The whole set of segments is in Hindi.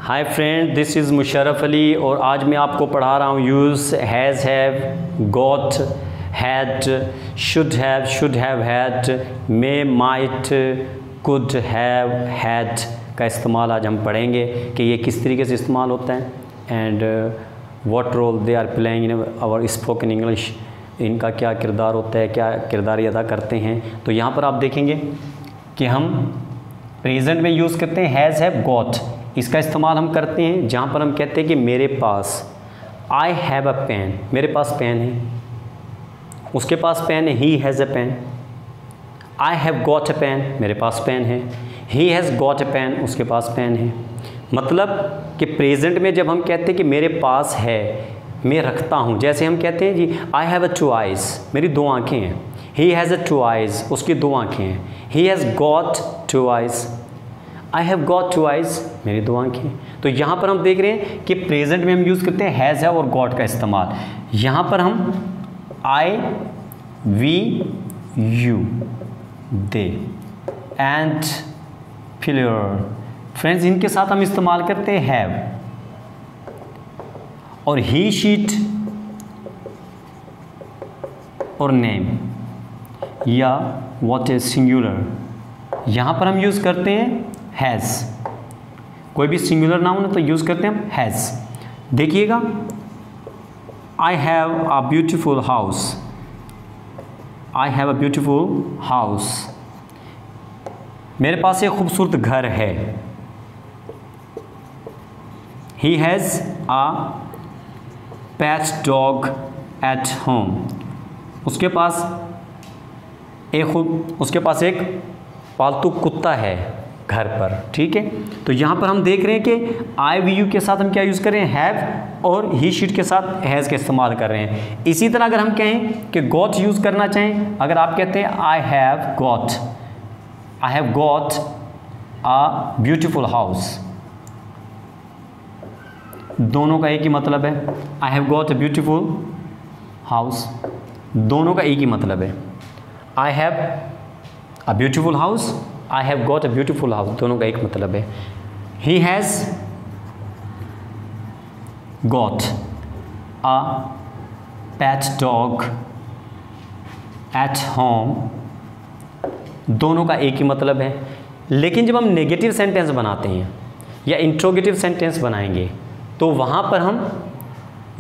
Hi friend, this is Musharraf Ali और आज मैं आपको पढ़ा रहा हूँ use has, have, got, had, should have had, may, might, could have had का इस्तेमाल आज हम पढ़ेंगे कि ये किस तरीके से इस्तेमाल होता है and what role they are playing in our spoken English, इनका क्या किरदार होता है, क्या किरदार ये अदा करते हैं। तो यहाँ पर आप देखेंगे कि हम प्रेजेंट में यूज़ करते हैं हैज़, हैव, गॉट। इसका इस्तेमाल हम करते हैं जहाँ पर हम कहते हैं कि मेरे पास, आई हैव अ पेन, मेरे पास पेन है, उसके पास पेन है, he has a pen. I have got a pen, मेरे पास पेन है, he has got a pen, उसके पास पेन है। मतलब कि प्रेजेंट में जब हम कहते हैं कि मेरे पास है, मैं रखता हूँ, जैसे हम कहते हैं जी आई हैव अ 2 आइज़, मेरी 2 आँखें हैं, ही हैज़ अ 2 आइज़, उसकी 2 आँखें हैं, ही has got 2 eyes, I have got 2 eyes, मेरी 2 आँखें। तो यहाँ पर हम देख रहे हैं कि प्रेजेंट में हम यूज़ करते हैं हैज़, हैव और गॉट का इस्तेमाल। यहाँ पर हम I, we, you, they and plural, friends, इनके साथ हम इस्तेमाल करते हैं हैव। और ही, शीट और नेम या व्हाट इज सिंगुलर, यहाँ पर हम यूज़ करते हैं हैज़। कोई भी सिंगुलर नाउन है तो यूज़ करते हैं हम हैज़। देखिएगा, आई have a beautiful house, I have a beautiful house, मेरे पास एक खूबसूरत घर है। He has a pet dog at home, उसके पास एक पालतू कुत्ता है घर पर। ठीक है, तो यहाँ पर हम देख रहे हैं कि आई, वी, यू के साथ हम क्या यूज़ कर रहे हैं, हैव, और ही, शीट के साथ हैज़ का इस्तेमाल कर रहे हैं। इसी तरह अगर हम कहें कि गॉट यूज़ करना चाहें, अगर आप कहते हैं आई have got a beautiful house, दोनों का एक ही मतलब है। आई have got a beautiful house, दोनों का एक ही मतलब है। आई have a beautiful house, I have got a beautiful house, दोनों का एक मतलब है। He has got a pet dog at home, दोनों का एक ही मतलब है। लेकिन जब हम नेगेटिव सेंटेंस बनाते हैं या इंट्रोगेटिव सेंटेंस बनाएंगे तो वहाँ पर हम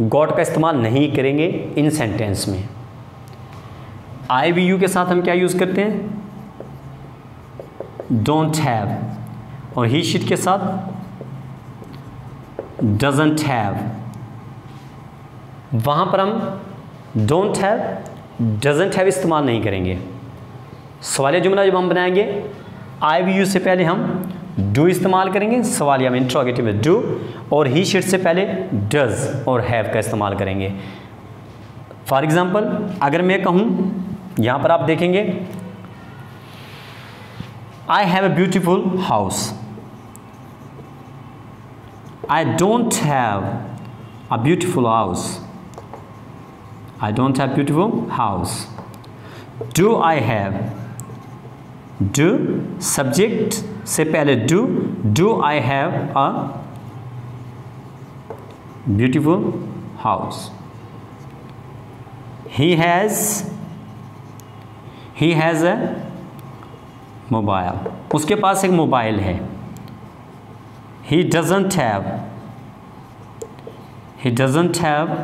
गॉट का इस्तेमाल नहीं करेंगे इन सेंटेंस में। आई, वी, यू के साथ हम क्या यूज़ करते हैं, डोंट हैव, और ही, शीट के साथ डजंट हैव। वहाँ पर हम डोंट हैव, डजंट हैव इस्तेमाल नहीं करेंगे। सवालिया जुमला जब हम बनाएंगे, आई, वी, यू से पहले हम डू इस्तेमाल करेंगे, सवालिया में इंट्रोगेटिव में डू, और ही, शीट से पहले डज और हैव का इस्तेमाल करेंगे। फॉर एग्जाम्पल, अगर मैं कहूँ, यहाँ पर आप देखेंगे आई have a beautiful house, I don't have a beautiful house, I don't have beautiful house. Do I have, do subject से पहले do I have a beautiful house. He has a mobile, उसके पास एक मोबाइल है। ही doesn't have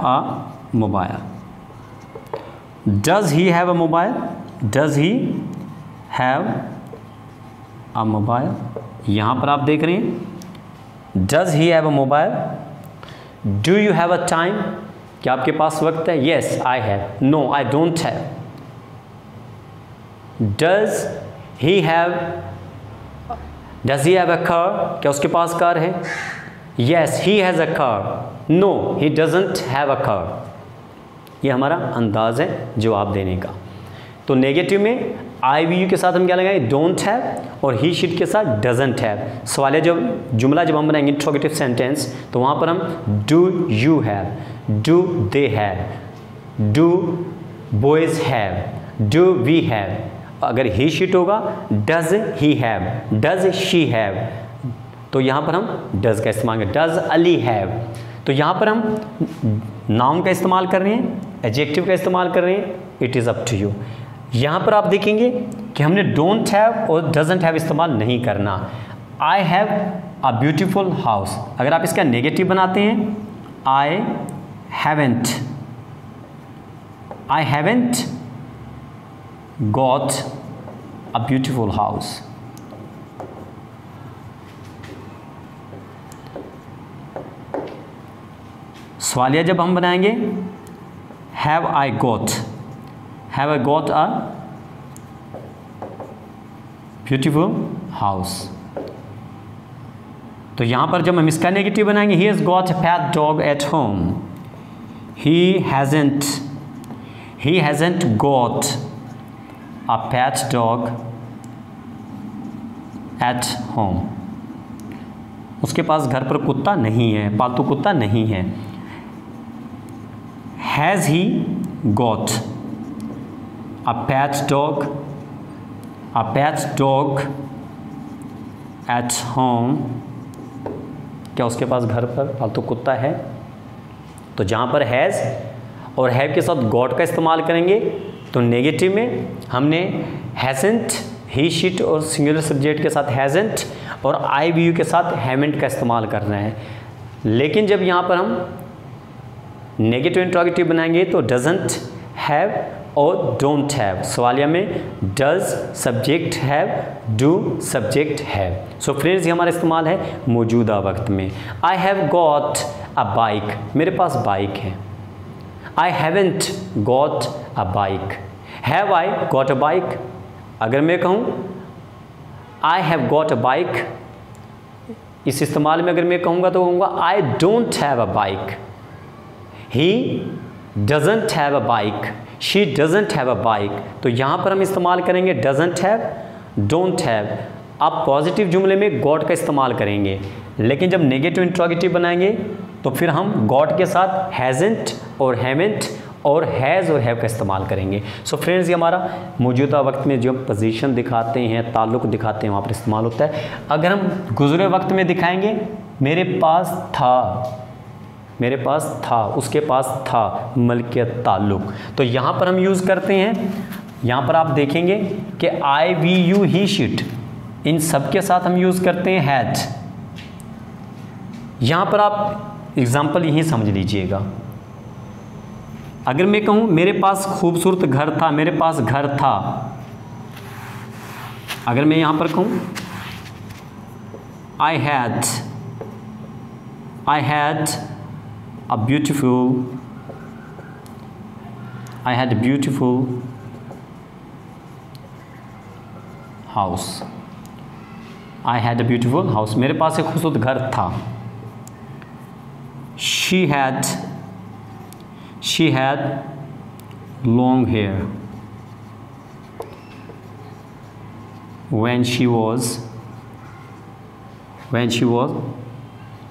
a mobile. Does he have a mobile, does he have a mobile, यहाँ पर आप देख रहे हैं does he have a mobile. Do you have a time, क्या आपके पास वक्त है, yes I have, no I don't have. Does he have a car, क्या उसके पास कार है, yes he has a car, no he doesn't have a car. ये हमारा अंदाज़ है जवाब देने का। तो नेगेटिव में आई, वी, यू के साथ हम क्या लगाएंगे, डोंट हैव, और ही, शीट के साथ डजंट हैव। सवालिया जुमला जब हम बनाएंगे इंट्रोगेटिव सेंटेंस तो वहाँ पर हम do you have, do they have, do boys have, do we have. अगर ही, शीट होगा does he have, does she have, तो यहाँ पर हम डज का इस्तेमाल करें, डज अली हैव। तो यहाँ पर हम नाउन का इस्तेमाल कर रहे हैं, एडजेक्टिव का इस्तेमाल कर रहे हैं, it is up to you. यहाँ पर आप देखेंगे कि हमने डोंट हैव और डजंट हैव इस्तेमाल नहीं करना। I have a beautiful house, अगर आप इसका नेगेटिव बनाते हैं, I haven't got a beautiful house. सवालिया जब हम बनाएंगे, have I got a beautiful house. तो यहाँ पर जब हम इसका नेगेटिव बनाएंगे, he has got a pet dog at home, he hasn't got a pet dog at home. उसके पास घर पर कुत्ता नहीं है, पालतू कुत्ता नहीं है। Has he got a pet dog at home, क्या उसके पास घर पर पालतू कुत्ता है? तो जहाँ पर हैज़ और हैव के साथ गॉट का इस्तेमाल करेंगे तो नेगेटिव में हमने हैज़ेंट, ही शिट और सिंगुलर सब्जेक्ट के साथ हैज़ेंट और आई वी यू के साथ हैवेंट का इस्तेमाल करना है। लेकिन जब यहाँ पर हम नेगेटिव इंट्रोगेटिव बनाएंगे तो डजंट हैव और डोंट हैव। सवालिया में does subject have, do subject have. So friends, ये हमारा इस्तेमाल है मौजूदा वक्त में। आई हैव गॉट अ बाइक, मेरे पास बाइक है। आई haven't got a bike. Have I got a bike, अगर मैं कहूँ आई हैव गॉट अ बाइक, इस इस्तेमाल में अगर मैं कहूँगा तो कहूँगा आई don't have a bike. He doesn't have a bike, she doesn't have a bike. तो यहाँ पर हम इस्तेमाल करेंगे डजंट हैव, डोंट हैव। आप पॉजिटिव जुमले में गॉट का इस्तेमाल करेंगे, लेकिन जब नेगेटिव इंट्रोगेटिव बनाएंगे तो फिर हम गॉट के साथ हैजेंट और हैवेंट और हैज़ और हैव का इस्तेमाल करेंगे। सो फ्रेंड्स, ये हमारा मौजूदा वक्त में जो पोजीशन दिखाते हैं, ताल्लुक़ दिखाते हैं, वहाँ पर इस्तेमाल होता है। अगर हम गुज़रे वक्त में दिखाएंगे, मेरे पास था, उसके पास था, मलकियत ताल्लुक़, तो यहाँ पर हम यूज़ करते हैं। यहाँ पर आप देखेंगे कि आई वी यू ही शिट, इन सब के साथ हम यूज़ करते हैं हैड। यहाँ पर आप एग्ज़ाम्पल यहीं समझ लीजिएगा। अगर मैं कहूँ मेरे पास खूबसूरत घर था, मेरे पास घर था, अगर मैं यहाँ पर कहूँ I had a beautiful house, I had a beautiful house, मेरे पास एक खूबसूरत घर था। she had long hair when she was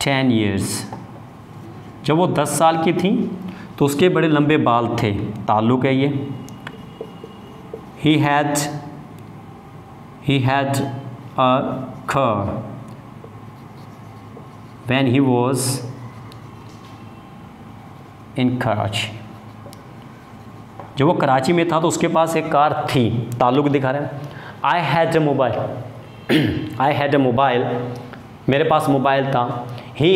10 years, जब वो 10 साल की थी तो उसके बड़े लंबे बाल थे, ताल्लुक़ है ये। he had a car when he was in Karachi, जब वो कराची में था तो उसके पास एक कार थी, ताल्लुक़ दिखा रहे हैं। I had a mobile, मेरे पास मोबाइल था। he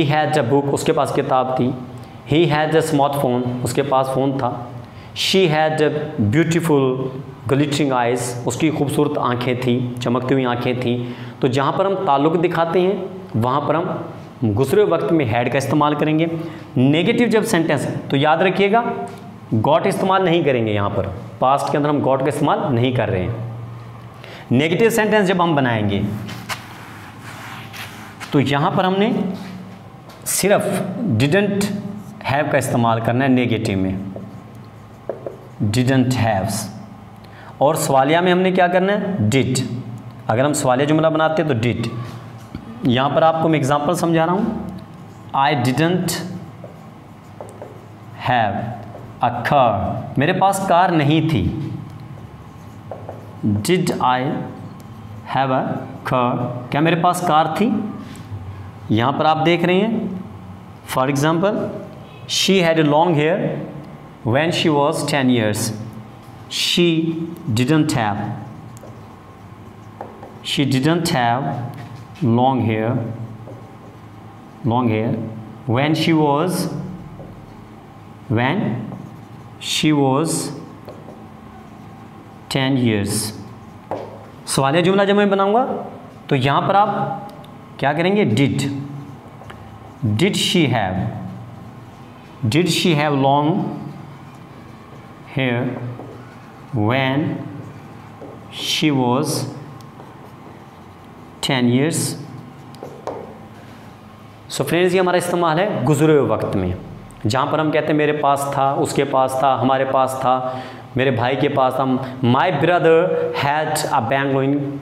had a book, उसके पास किताब थी। he had a smartphone, उसके पास फ़ोन था। she had a beautiful glittering eyes, उसकी खूबसूरत आँखें थी, चमकती हुई आँखें थी। तो जहाँ पर हम ताल्लुक़ दिखाते हैं वहाँ पर हम गुज़रे वक्त में हैड का इस्तेमाल करेंगे। नेगेटिव जब सेंटेंस, तो याद रखिएगा गॉट इस्तेमाल नहीं करेंगे। यहाँ पर पास्ट के अंदर हम गॉट का इस्तेमाल नहीं कर रहे हैं। नेगेटिव सेंटेंस जब हम बनाएंगे तो यहाँ पर हमने सिर्फ डिडंट हैव का इस्तेमाल करना है नेगेटिव में, डिडंट हैव्स। और सवालिया में हमने क्या करना है, डिड। अगर हम सवालिया जुमला बनाते हैं तो डिड। यहाँ पर आपको मैं एग्जांपल समझा रहा हूँ। I didn't have a car, मेरे पास कार नहीं थी। Did I have a car, क्या मेरे पास कार थी? यहाँ पर आप देख रहे हैं, for example she had a long hair when she was 10 years. She didn't have long hair when she was 10 years. सवालिया जुमला जब मैं बनाऊंगा तो यहाँ पर आप क्या करेंगे? did she have long hair when she was 10 years. So friends, ये हमारा इस्तेमाल है गुज़रे हुए वक्त में, जहाँ पर हम कहते हैं मेरे पास था, उसके पास था, हमारे पास था, मेरे भाई के पास था. My brother had a bungalow in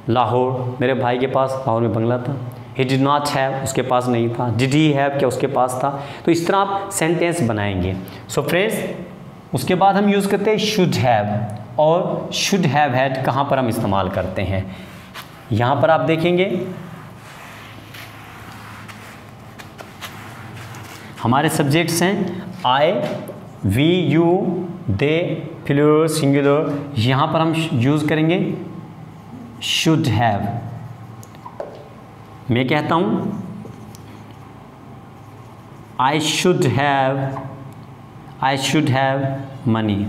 Lahore, मेरे भाई के पास लाहौर में बंगला था. ही डिड नॉट हैव, उसके पास नहीं था. डिड ही हैव, क्या उसके पास था? तो इस तरह आप सेंटेंस बनाएंगे. सो फ्रेंड्स, उसके बाद हम यूज़ करते हैं शुड हैव, और शुड हैव हैड कहाँ पर हम इस्तेमाल करते हैं? यहाँ पर आप देखेंगे हमारे सब्जेक्ट्स हैं I, we, you, they, plural, singular. यहाँ पर हम यूज़ करेंगे शुड हैव. मैं कहता हूँ आई शुड हैव मनी,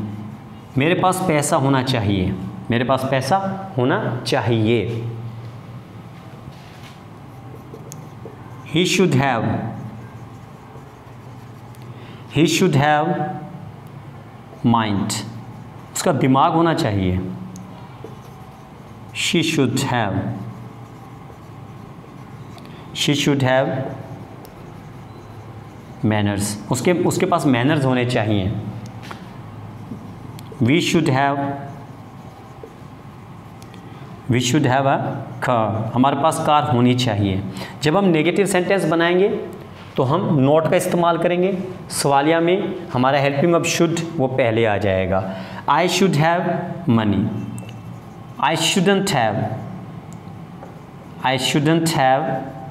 मेरे पास पैसा होना चाहिए, मेरे पास पैसा होना चाहिए. ही शुड हैव माइंड, उसका दिमाग होना चाहिए. शी शुड हैव मैनर्स, उसके पास मैनर्स होने चाहिए. We should have a car, हमारे पास कार होनी चाहिए. जब हम नेगेटिव सेंटेंस बनाएंगे तो हम नॉट का इस्तेमाल करेंगे. सवालिया में हमारा हेल्पिंग वर्ब शुड वो पहले आ जाएगा. I should have money, I shouldn't have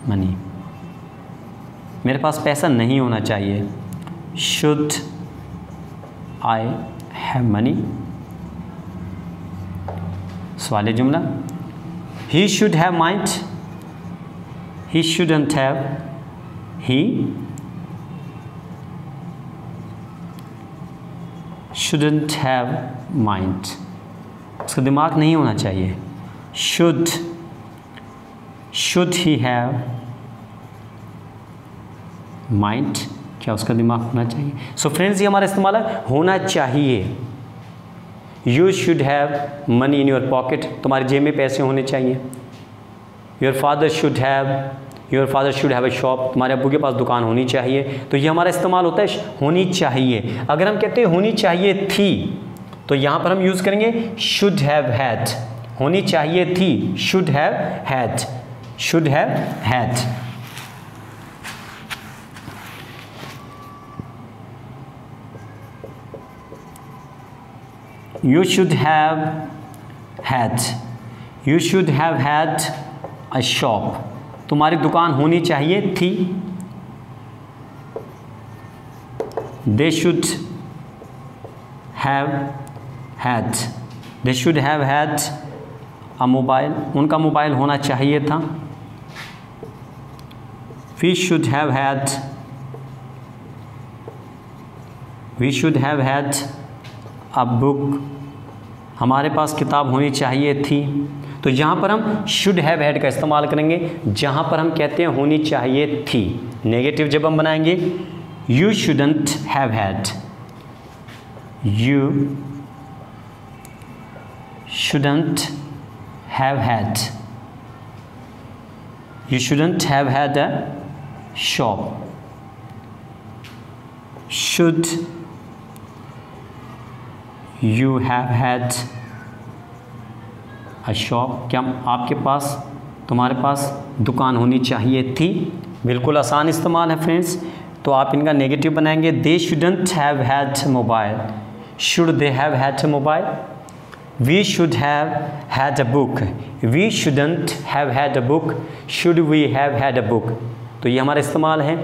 money, मेरे पास पैसा नहीं होना चाहिए. Should I have money. सवालिया जुमला, he should have mind, he shouldn't have, he shouldn't have mind, उसका दिमाग नहीं होना चाहिए. should he have mind, क्या उसका दिमाग होना चाहिए? सो फ्रेंड्स, ये हमारा इस्तेमाल है होना चाहिए. you should have money in your pocket, तुम्हारी जेब में पैसे होने चाहिए. your father should have a shop, तुम्हारे अब्बू के पास दुकान होनी चाहिए. तो ये हमारा इस्तेमाल होता है होनी चाहिए. अगर हम कहते हैं होनी चाहिए थी, तो यहाँ पर हम यूज़ करेंगे शुड हैव हैड. होनी चाहिए थी, should have had. You should have had a shop, तुम्हारी दुकान होनी चाहिए थी. They should have had a mobile, उनका मोबाइल होना चाहिए था. We should have had a book, हमारे पास किताब होनी चाहिए थी. तो यहाँ पर हम शुड हैव हैड का इस्तेमाल करेंगे जहाँ पर हम कहते हैं होनी चाहिए थी. नेगेटिव जब हम बनाएंगे, you shouldn't have had, you shouldn't have had a shop. Should you have had a shop, क्या आपके पास, तुम्हारे पास दुकान होनी चाहिए थी. बिल्कुल आसान इस्तेमाल है फ्रेंड्स. तो आप इनका नेगेटिव बनाएंगे. They shouldn't have had mobile, should they have had mobile. We should have had a book, we shouldn't have had a book, should we have had a book. तो ये हमारा इस्तेमाल है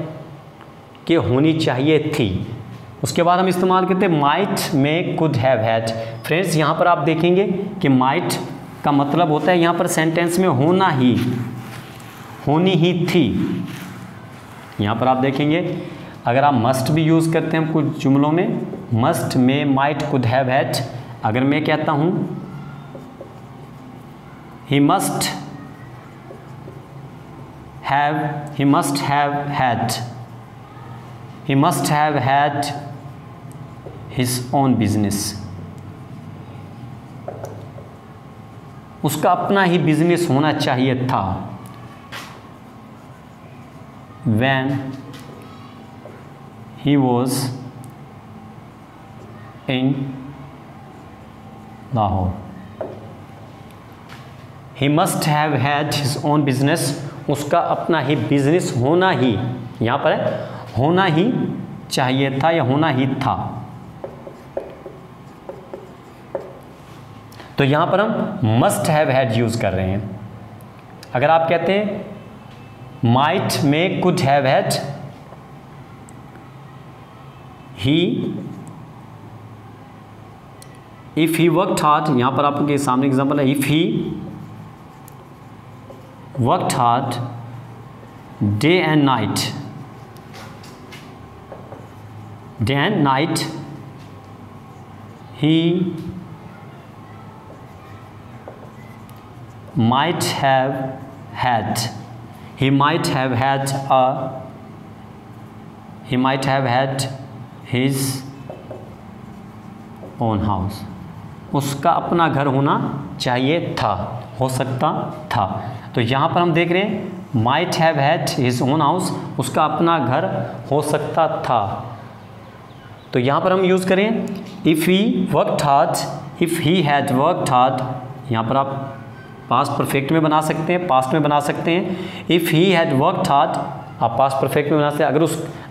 कि होनी चाहिए थी। उसके बाद हम इस्तेमाल करते हैं माइट में कुड हैव हैड। फ्रेंड्स यहाँ पर आप देखेंगे कि माइट का मतलब होता है यहाँ पर सेंटेंस में होना ही, होनी ही थी। यहाँ पर आप देखेंगे अगर आप मस्ट भी यूज़ करते हैं कुछ जुमलों में, मस्ट में माइट कुड हैव हैड। अगर मैं कहता हूँ he must have had, he must have had his own business, उसका अपना ही बिजनेस होना चाहिए था। When he was in Lahore, he must have had his own business, उसका अपना ही बिजनेस होना ही, यहाँ पर है होना ही चाहिए था या होना ही था। तो यहाँ पर हम must have had यूज़ कर रहे हैं। अगर आप कहते हैं might में could have had, if he worked hard, यहाँ पर आपके सामने एग्जाम्पल है, if he worked hard day and night, he might have had his own house, उसका अपना घर होना चाहिए था, हो सकता था। तो यहाँ पर हम देख रहे हैं might have had his own house, उसका अपना घर हो सकता था। तो यहाँ पर हम यूज़ करें if he worked hard, if he had worked hard, यहाँ पर आप पास्ट परफेक्ट में बना सकते हैं, पास्ट में बना सकते हैं। If he had worked hard, आप पास्ट परफेक्ट में बना सकते हैं।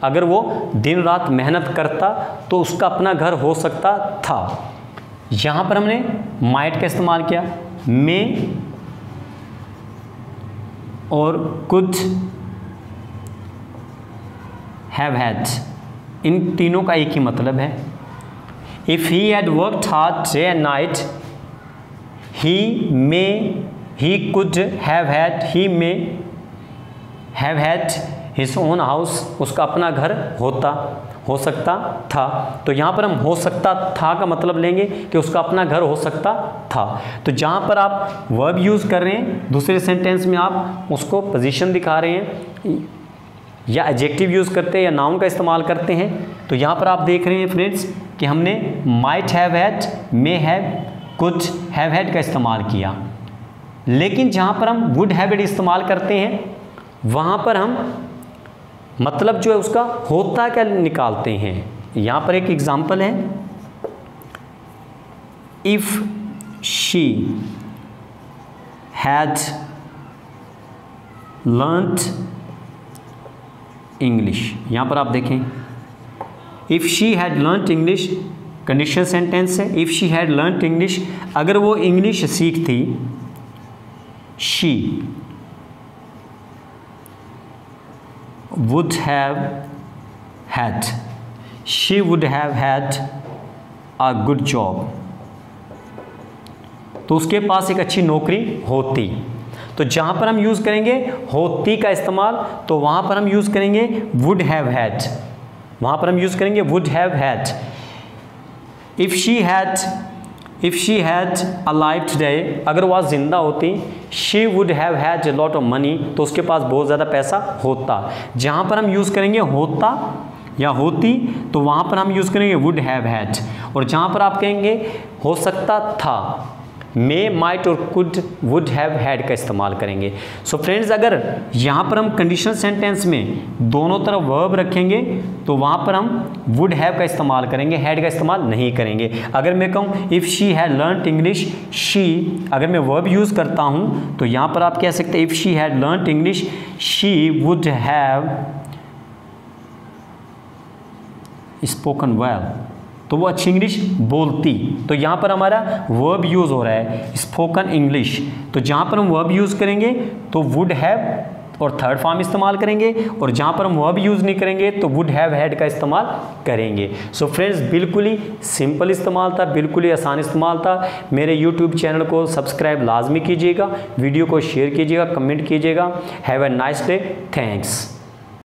अगर वो दिन रात मेहनत करता तो उसका अपना घर हो सकता था। यहाँ पर हमने माइट का इस्तेमाल किया, मे और कुड हैव हैड, इन तीनों का एक ही मतलब है। If he had worked hard day and night, he could have had, he may have had his own house, उसका अपना घर हो सकता था। तो यहाँ पर हम हो सकता था का मतलब लेंगे कि उसका अपना घर हो सकता था। तो जहाँ पर आप वर्ब यूज़ कर रहे हैं दूसरे सेंटेंस में, आप उसको पोजीशन दिखा रहे हैं या एडजेक्टिव यूज़ करते हैं या नाउन का इस्तेमाल करते हैं। तो यहाँ पर आप देख रहे हैं फ्रेंड्स कि हमने might have had, may have, could have had का इस्तेमाल किया। लेकिन जहाँ पर हम वुड हैव हैड इस्तेमाल करते हैं वहाँ पर हम मतलब जो है उसका होता क्या निकालते हैं। यहाँ पर एक एग्जाम्पल है, if she had learned English, यहाँ पर आप देखें if she had learned English, conditional sentence है। If she had learned English, अगर वो इंग्लिश सीखती, she would have had, she would have had a good job, तो उसके पास एक अच्छी नौकरी होती। तो जहाँ पर हम यूज़ करेंगे होती का इस्तेमाल, तो वहाँ पर हम यूज़ करेंगे would have had, वहाँ पर हम यूज़ करेंगे would have had। If she had alive today, अगर वह ज़िंदा होती, she would have had a lot of money, तो उसके पास बहुत ज़्यादा पैसा होता। जहाँ पर हम यूज़ करेंगे होता या होती, तो वहाँ पर हम यूज़ करेंगे would have had। और जहाँ पर आप कहेंगे हो सकता था, मे, माइट और कुड, वुड हैव हैड का इस्तेमाल करेंगे। सो फ्रेंड्स, अगर यहाँ पर हम कंडीशनल सेंटेंस में दोनों तरफ वर्ब रखेंगे तो वहाँ पर हम वुड हैव का इस्तेमाल करेंगे, हैड का इस्तेमाल नहीं करेंगे। अगर मैं कहूँ if she had learned English, she अगर मैं वर्ब यूज़ करता हूँ तो यहाँ पर आप कह सकते हैं if she had learned English, she would have spoken well, तो वो अच्छी इंग्लिश बोलती। तो यहाँ पर हमारा वर्ब यूज़ हो रहा है स्पोकन इंग्लिश, तो जहाँ पर हम वर्ब यूज़ करेंगे तो वुड हैव और थर्ड फॉर्म इस्तेमाल करेंगे, और जहाँ पर हम वर्ब यूज़ नहीं करेंगे तो वुड हैव हैड का इस्तेमाल करेंगे। सो फ्रेंड्स, बिल्कुल ही सिंपल इस्तेमाल था, बिल्कुल ही आसान इस्तेमाल था। मेरे यूट्यूब चैनल को सब्सक्राइब लाजमी कीजिएगा, वीडियो को शेयर कीजिएगा, कमेंट कीजिएगा। Have a nice day, thanks.